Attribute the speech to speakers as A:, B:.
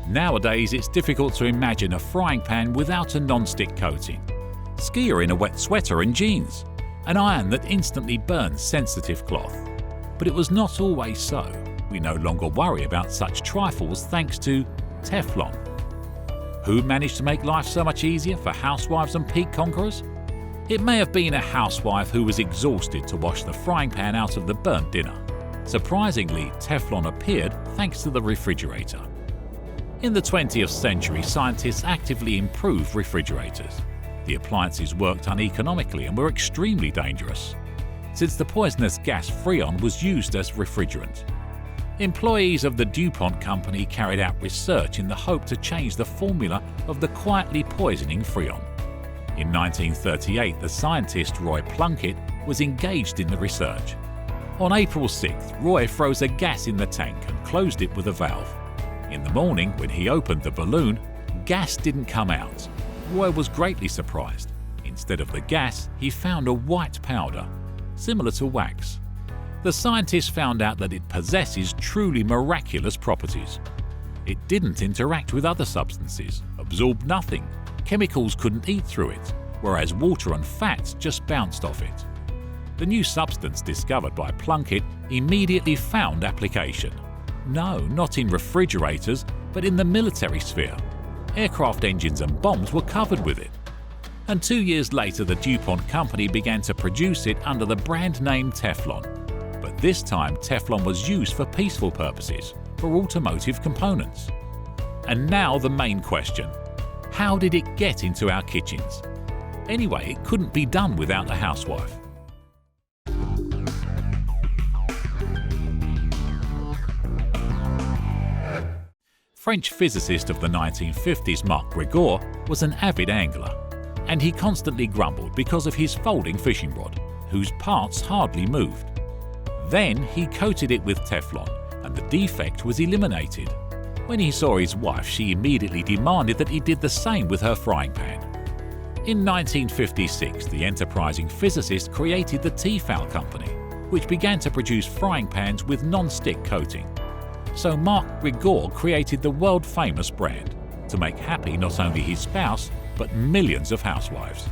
A: Nowadays, it's difficult to imagine a frying pan without a non-stick coating, skier in a wet sweater and jeans, an iron that instantly burns sensitive cloth. But it was not always so. We no longer worry about such trifles thanks to Teflon. Who managed to make life so much easier for housewives and peak conquerors? It may have been a housewife who was exhausted to wash the frying pan out of the burnt dinner. Surprisingly, Teflon appeared thanks to the refrigerator. In the 20th century, scientists actively improved refrigerators. The appliances worked uneconomically and were extremely dangerous, since the poisonous gas Freon was used as refrigerant. Employees of the DuPont company carried out research in the hope to change the formula of the quietly poisoning Freon. In 1938, the scientist Roy Plunkett was engaged in the research. On April 6th, Roy froze a gas in the tank and closed it with a valve. In the morning, when he opened the balloon, gas didn't come out. Roy was greatly surprised. Instead of the gas, he found a white powder, similar to wax. The scientists found out that it possesses truly miraculous properties. It didn't interact with other substances, absorbed nothing, chemicals couldn't eat through it, whereas water and fats just bounced off it. The new substance discovered by Plunkett immediately found application. No, not in refrigerators, but in the military sphere. Aircraft engines and bombs were covered with it. And 2 years later, the DuPont company began to produce it under the brand name Teflon. But this time, Teflon was used for peaceful purposes, for automotive components. And now the main question: how did it get into our kitchens? Anyway, it couldn't be done without a housewife. French physicist of the 1950s Marc Gregor was an avid angler, and he constantly grumbled because of his folding fishing rod, whose parts hardly moved. Then he coated it with Teflon, and the defect was eliminated. When he saw his wife, she immediately demanded that he did the same with her frying pan. In 1956, the enterprising physicist created the Tefal company, which began to produce frying pans with non-stick coating. So Marc Gregor created the world-famous brand to make happy not only his spouse, but millions of housewives.